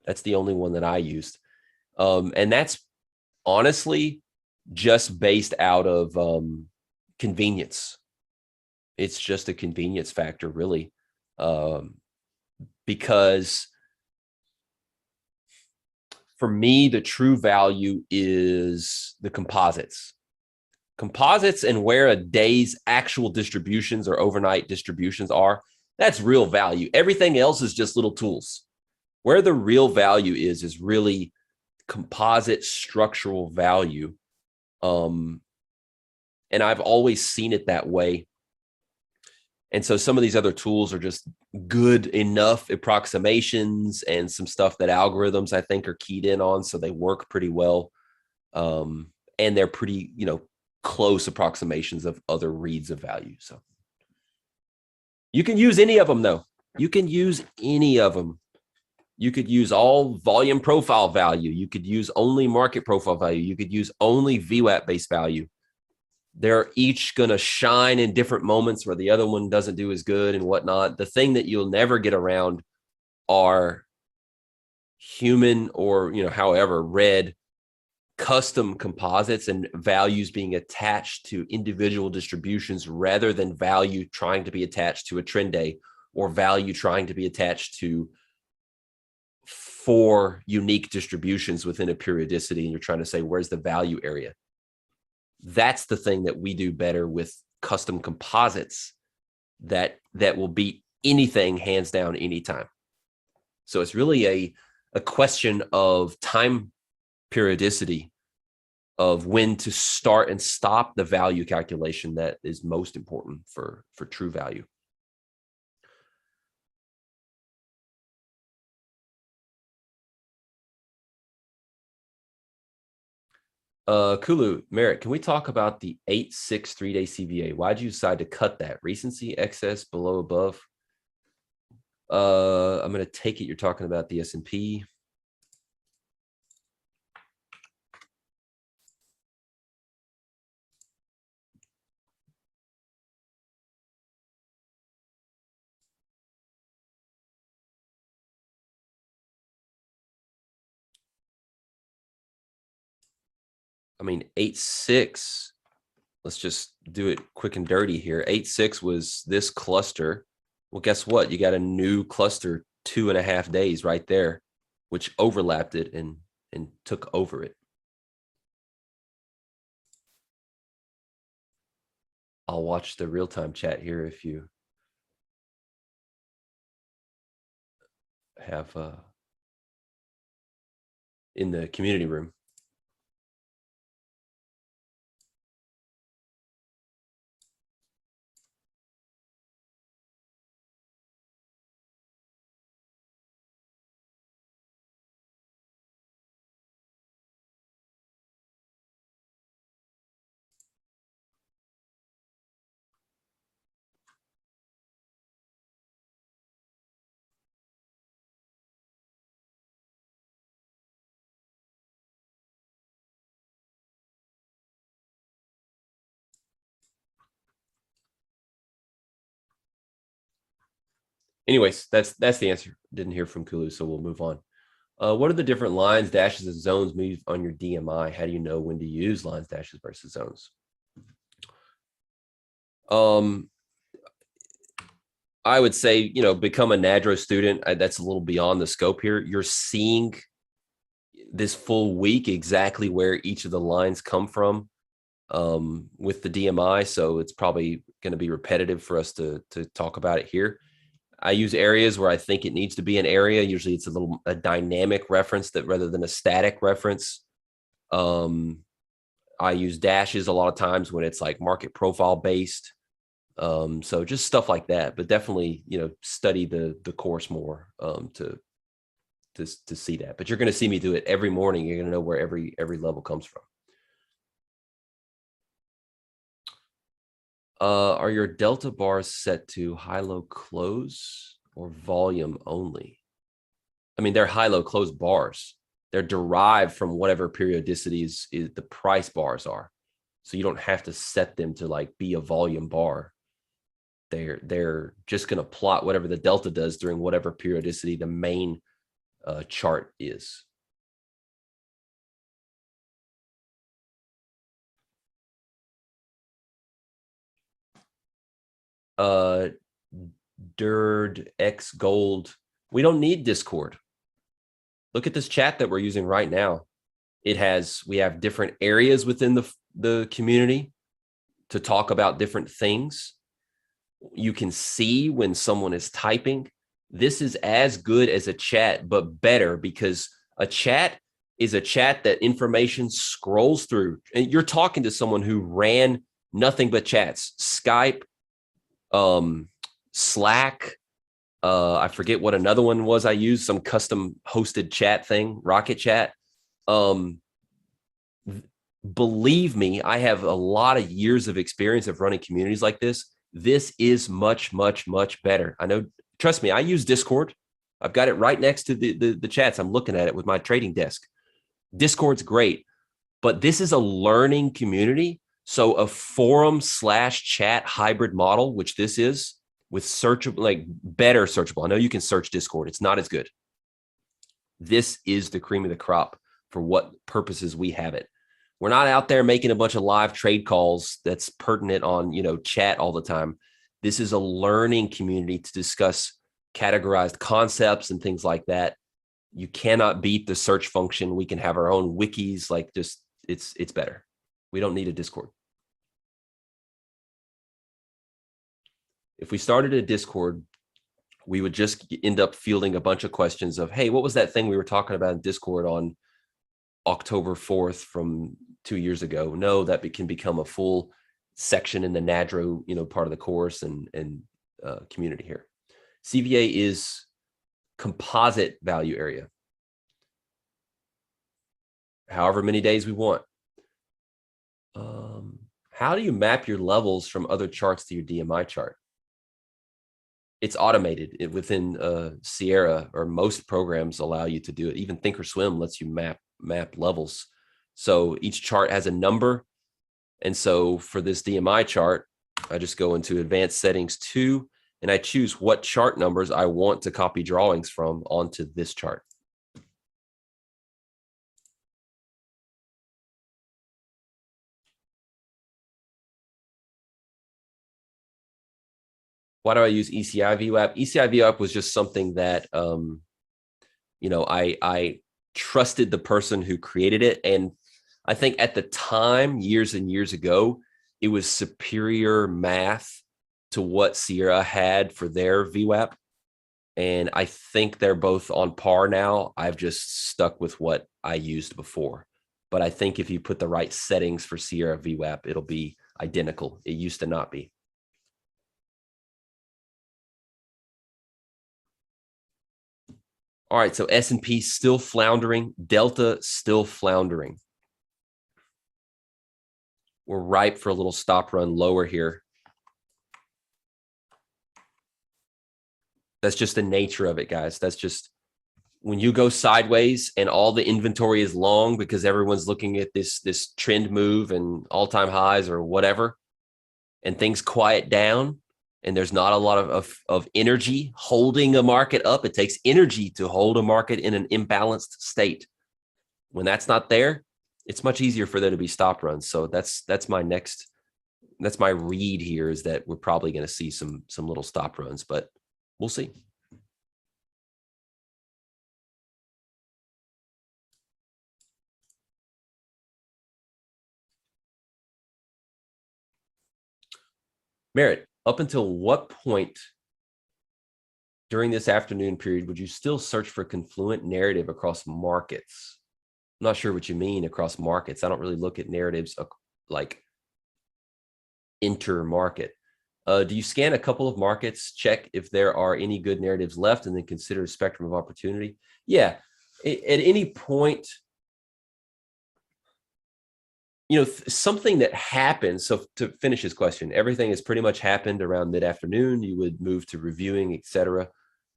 That's the only one that I used. And that's honestly just based out of convenience. It's just a convenience factor, really, because for me, the true value is the composites. Composites and where a day's actual distributions or overnight distributions are, that's real value. Everything else is just little tools. Where the real value is really composite structural value. And I've always seen it that way. And so some of these other tools are just good enough approximations and some stuff that algorithms I think are keyed in on, so they work pretty well. And they're pretty, you know, close approximations of other reads of value. So you can use any of them, though. You can use any of them. You could use all volume profile value. You could use only market profile value. You could use only VWAP based value. They're each going to shine in different moments where the other one doesn't do as good and whatnot. The thing that you'll never get around are human or, you know, however, read custom composites and values being attached to individual distributions rather than value trying to be attached to a trend day or value trying to be attached to 4 unique distributions within a periodicity. And you're trying to say, where's the value area? That's the thing that we do better with custom composites that will beat anything hands down anytime. So it's really a question of time periodicity of when to start and stop the value calculation that is most important for true value. Kulu, Merritt, can we talk about the 8-6 3-day CVA? Why'd you decide to cut that? Recency, excess, below, above? I'm going to take it you're talking about the S&P. I mean, 8-6. Let's just do it quick and dirty here. 8-6 was this cluster. Well, guess what? You got a new cluster 2.5 days right there, which overlapped it and took over it. I'll watch the real-time chat here if you have in the community room. Anyways, that's the answer. Didn't hear from Kulu, so we'll move on. What are the different lines, dashes, and zones move on your DMI? How do you know when to use lines, dashes versus zones? I would say, become a NADRO student. That's a little beyond the scope here. You're seeing this full week exactly where each of the lines come from with the DMI. So it's probably going to be repetitive for us to talk about it here. I use areas where I think it needs to be an area. Usually it's a dynamic reference that rather than a static reference. I use dashes a lot of times when it's like market profile based. So just stuff like that, but definitely, study the course more to see that. But you're going to see me do it every morning. You're going to know where every level comes from. Are your delta bars set to high-low close or volume only? I mean, they're high-low close bars. They're derived from whatever periodicity is the price bars are. So you don't have to set them to like be a volume bar. They're just going to plot whatever the delta does during whatever periodicity the main chart is. DIRD X Gold. We don't need Discord. Look at this chat that we're using right now. We have different areas within the community to talk about different things. You can see when someone is typing. This is as good as a chat, but better because a chat is a chat that information scrolls through. And you're talking to someone who ran nothing but chats, Skype, Slack. I forget what another one was I used, some custom hosted chat thing, Rocket Chat. Believe me, I have a lot of years of experience of running communities like this. This is much, much, much better. I know, trust me, I use Discord. I've got it right next to the chats. I'm looking at it with my trading desk. Discord's great, but this is a learning community. So a forum/chat hybrid model, which this is, with searchable, like better searchable. I know you can search Discord. It's not as good. This is the cream of the crop for what purposes we have it. We're not out there making a bunch of live trade calls that's pertinent on, chat all the time. This is a learning community to discuss categorized concepts and things like that. You cannot beat the search function. We can have our own wikis, like just it's better. We don't need a Discord. If we started a Discord, we would just end up fielding a bunch of questions of, hey, what was that thing we were talking about in Discord on October 4th from 2 years ago? No, that can become a full section in the NADRO, part of the course and community here. CVA is composite value area. However many days we want. How do you map your levels from other charts to your DMI chart? It's automated within Sierra, or most programs allow you to do it. Even Thinkorswim lets you map levels. So each chart has a number. And so for this DMI chart, I just go into advanced settings 2, and I choose what chart numbers I want to copy drawings from onto this chart. Why do I use ECI VWAP? ECI VWAP was just something that, I trusted the person who created it. And I think at the time, years and years ago, it was superior math to what Sierra had for their VWAP. And I think they're both on par now. I've just stuck with what I used before. But I think if you put the right settings for Sierra VWAP, it'll be identical. It used to not be. All right, so S&P still floundering, Delta still floundering. We're ripe for a little stop run lower here. That's just the nature of it, guys. That's just when you go sideways and all the inventory is long because everyone's looking at this trend move and all-time highs or whatever, and things quiet down and there's not a lot of energy holding a market up. It takes energy to hold a market in an imbalanced state. When that's not there, it's much easier for there to be stop runs. So that's my read here, is that we're probably going to see some little stop runs, but we'll see. Merritt, up until what point during this afternoon period would you still search for confluent narrative across markets? I'm not sure what you mean across markets. I don't really look at narratives like inter-market. Do you scan a couple of markets, check if there are any good narratives left, and then consider a spectrum of opportunity? Yeah, at any point, something that happens. So to finish his question, everything has pretty much happened around mid-afternoon. You would move to reviewing, etc.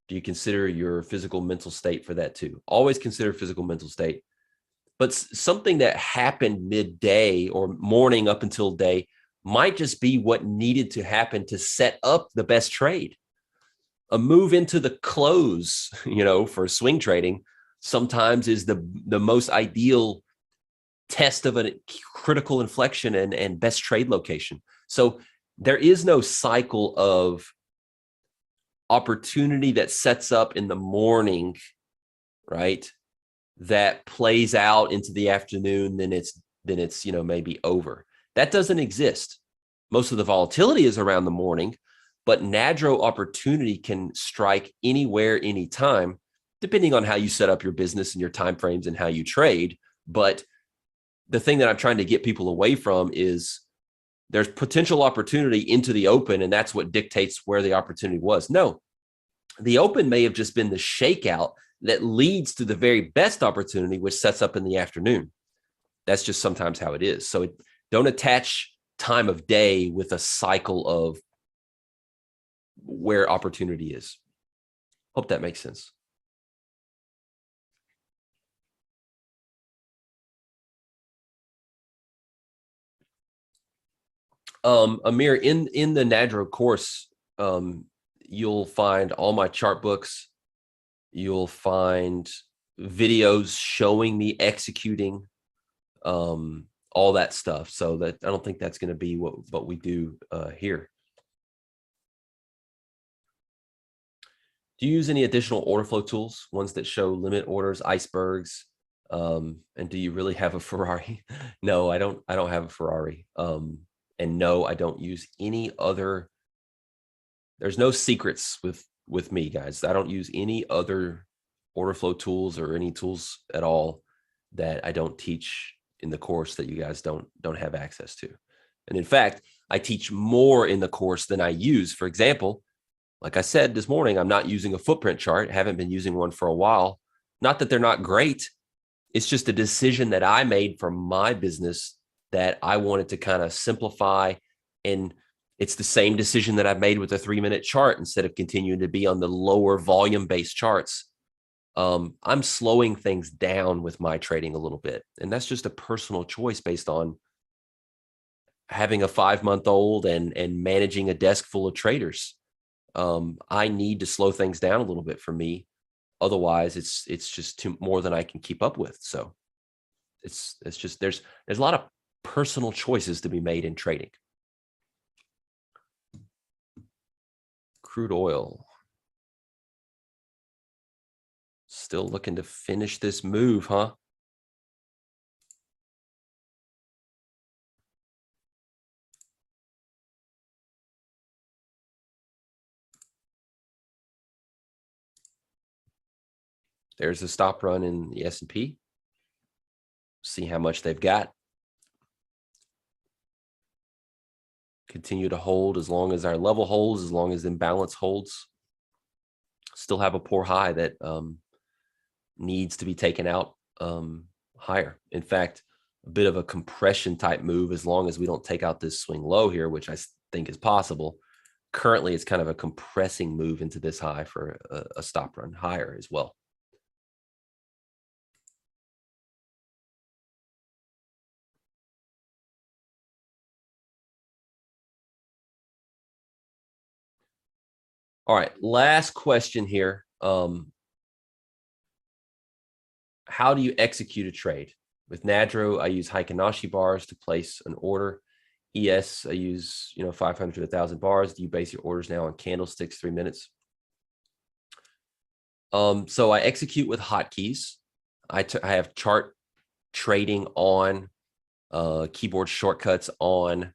Do you consider your physical mental state for that too? Always consider physical mental state. But something that happened midday or morning up until day might just be what needed to happen to set up the best trade. A move into the close, for swing trading sometimes is the most ideal test of a critical inflection and best trade location. So there is no cycle of opportunity that sets up in the morning, right, that plays out into the afternoon, then it's maybe over. That doesn't exist. Most of the volatility is around the morning, but NADRO opportunity can strike anywhere, anytime, depending on how you set up your business and your timeframes and how you trade. But the thing that I'm trying to get people away from is there's potential opportunity into the open, and that's what dictates where the opportunity was. No, the open may have just been the shakeout that leads to the very best opportunity, which sets up in the afternoon. That's just sometimes how it is. So don't attach time of day with a cycle of where opportunity is. Hope that makes sense. Amir, in the NADRO course, you'll find all my chart books. You'll find videos showing me executing, all that stuff. So that I don't think that's going to be what we do here. Do you use any additional order flow tools, ones that show limit orders, icebergs? And do you really have a Ferrari? No, I don't have a Ferrari. And no, I don't use any other. There's no secrets with me, guys. I don't use any other order flow tools or any tools at all that I don't teach in the course that you guys don't have access to. And in fact, I teach more in the course than I use. For example, like I said this morning, I'm not using a footprint chart. Haven't been using one for a while. Not that they're not great. It's just a decision that I made for my business that I wanted to kind of simplify. And it's the same decision that I've made with the 3-minute chart instead of continuing to be on the lower volume based charts. I'm slowing things down with my trading a little bit. And that's just a personal choice based on having a 5-month-old and managing a desk full of traders. I need to slow things down a little bit for me. Otherwise, it's just too more than I can keep up with. So it's just there's a lot of personal choices to be made in trading. Crude oil. Still looking to finish this move, huh? There's a stop run in the S&P. See how much they've got. Continue to hold as long as our level holds, as long as imbalance holds. Still have a poor high that needs to be taken out higher. In fact, a bit of a compression type move as long as we don't take out this swing low here, which I think is possible. Currently, it's kind of a compressing move into this high for a stop run higher as well. All right, last question here. How do you execute a trade? With Nadro, I use Heikin-Ashi bars to place an order. ES, I use 500 to 1,000 bars. Do you base your orders now on candlesticks, 3 minutes? So I execute with hotkeys. I have chart trading on, keyboard shortcuts on,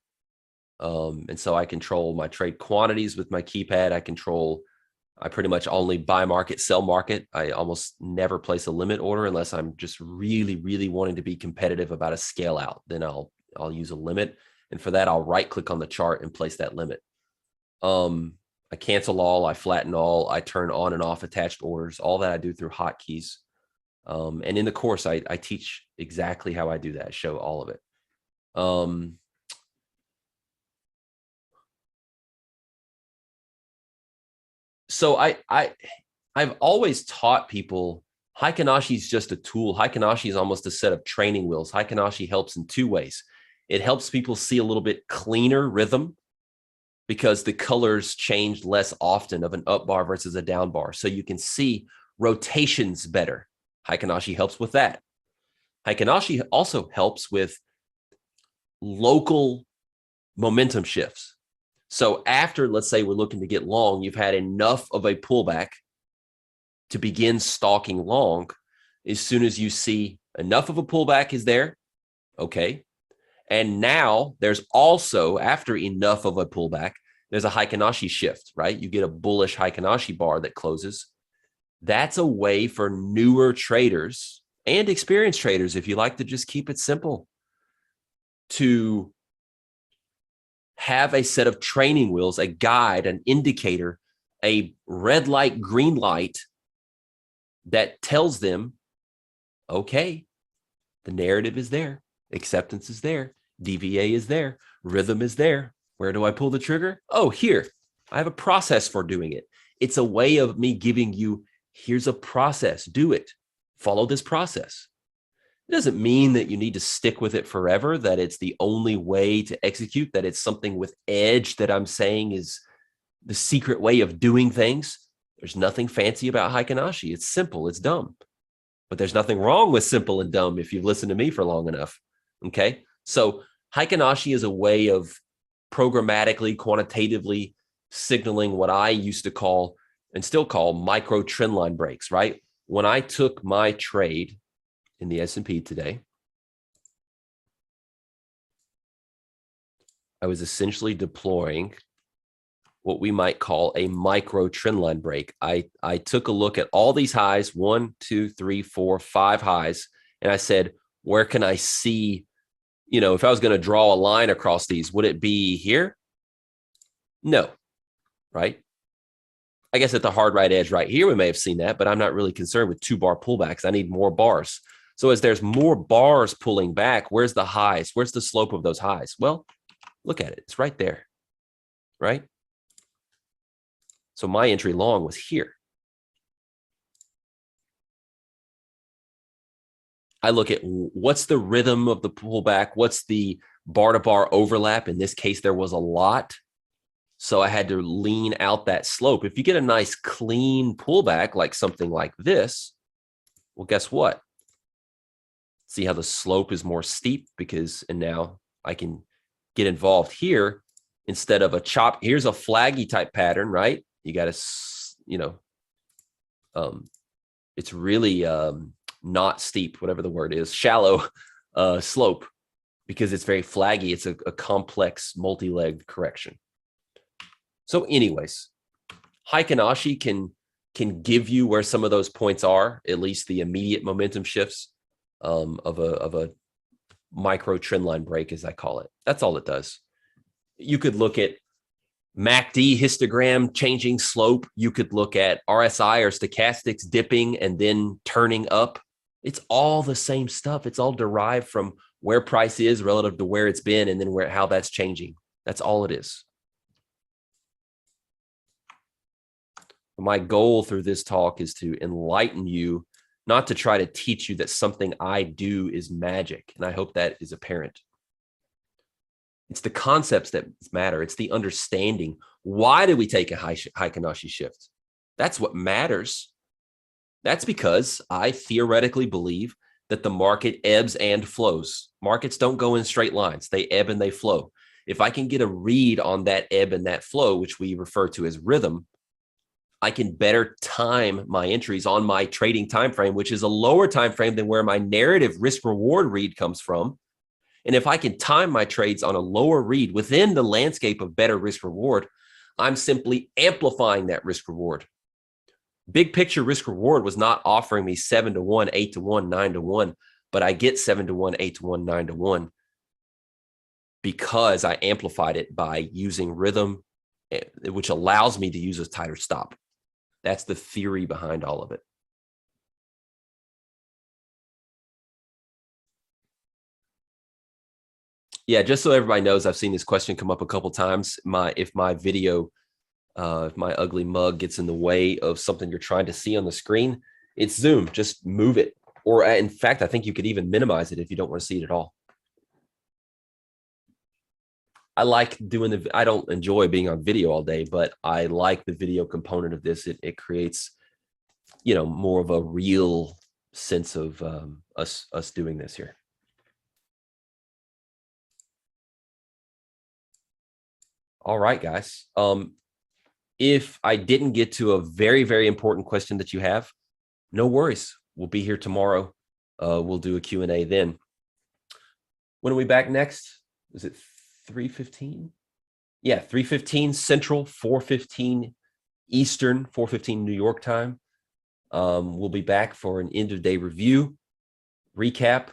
and so I control my trade quantities with my keypad. I pretty much only buy market, sell market. I almost never place a limit order unless I'm just really, really wanting to be competitive about a scale out. Then I'll use a limit. And for that, I'll right click on the chart and place that limit. I cancel all, I flatten all, I turn on and off attached orders, all that I do through hotkeys. And in the course, I teach exactly how I do that, show all of it. So I've always taught people Heikin-Ashi is just a tool. Heikin-Ashi is almost a set of training wheels. Heikin-Ashi helps in 2 ways. It helps people see a little bit cleaner rhythm because the colors change less often of an up bar versus a down bar. So you can see rotations better. Heikin-Ashi helps with that. Heikin-Ashi also helps with local momentum shifts. So after, let's say we're looking to get long, you've had enough of a pullback to begin stalking long. As soon as you see enough of a pullback is there, okay. And now there's also, after enough of a pullback, there's a Heikin-Ashi shift, right? You get a bullish Heikin-Ashi bar that closes. That's a way for newer traders and experienced traders, if you like to just keep it simple, to have a set of training wheels, a guide, an indicator, a red light, green light that tells them, okay, the narrative is there, acceptance is there, DVA is there, rhythm is there. Where do I pull the trigger? Oh, here. I have a process for doing it. It's a way of me giving you, here's a process, do it, follow this process. It doesn't mean that you need to stick with it forever, that it's the only way to execute, that it's something with edge that I'm saying is the secret way of doing things. There's nothing fancy about Heikin-Ashi. It's simple, it's dumb. But there's nothing wrong with simple and dumb if you've listened to me for long enough. Okay. So Heikin-Ashi is a way of programmatically, quantitatively signaling what I used to call and still call micro trend line breaks, right? When I took my trade in the S&P today, I was essentially deploying what we might call a micro trend line break. I took a look at all these highs, 1, 2, 3, 4, 5 highs, and I said, where can I see, if I was going to draw a line across these, would it be here? No, right? I guess at the hard right edge right here, we may have seen that, but I'm not really concerned with 2-bar pullbacks. I need more bars. So as there's more bars pulling back, where's the highs? Where's the slope of those highs? Well, look at it. It's right there, right? So my entry long was here. I look at what's the rhythm of the pullback? What's the bar-to-bar overlap? In this case, there was a lot. So I had to lean out that slope. If you get a nice clean pullback, like something like this, well, guess what? See how the slope is more steep and now I can get involved here instead of a chop. Here's a flaggy type pattern, right? You got to, it's really not steep, whatever the word is, shallow slope, because it's very flaggy. It's a complex multi-legged correction. So anyways, Heikin Ashi can give you where some of those points are, at least the immediate momentum shifts of a micro trend line break, as I call it. That's all it does. You could look at MACD histogram changing slope. You could look at RSI or stochastics dipping and then turning up. It's all the same stuff. It's all derived from where price is relative to where it's been and then how that's changing. That's all it is. My goal through this talk is to enlighten you, not to try to teach you that something I do is magic. And I hope that is apparent. It's the concepts that matter. It's the understanding. Why do we take a Heikin Ashi shift? That's what matters. That's because I theoretically believe that the market ebbs and flows. Markets don't go in straight lines. They ebb and they flow. If I can get a read on that ebb and that flow, which we refer to as rhythm, I can better time my entries on my trading time frame, which is a lower time frame than where my narrative risk reward read comes from. And if I can time my trades on a lower read within the landscape of better risk reward, I'm simply amplifying that risk reward. Big picture risk reward was not offering me 7 to 1, 8 to 1, 9 to 1, but I get 7 to 1, 8 to 1, 9 to 1 because I amplified it by using rhythm, which allows me to use a tighter stop. That's the theory behind all of it. Yeah, just so everybody knows, I've seen this question come up a couple times. If my video, if my ugly mug gets in the way of something you're trying to see on the screen, it's Zoom. Just move it. Or in fact, I think you could even minimize it if you don't want to see it at all. I like doing I don't enjoy being on video all day, but I like the video component of this. It creates, more of a real sense of us doing this here. All right, guys. If I didn't get to a very, very important question that you have, no worries. We'll be here tomorrow. We'll do a Q&A then. When are we back next? Is it 3:15? Yeah, 3:15 Central, 4:15 Eastern, 4:15 New York time. We'll be back for an end-of-day review, recap,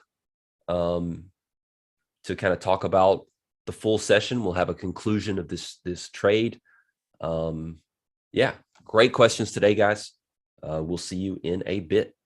to kind of talk about the full session. We'll have a conclusion of this trade. Yeah, great questions today, guys. We'll see you in a bit.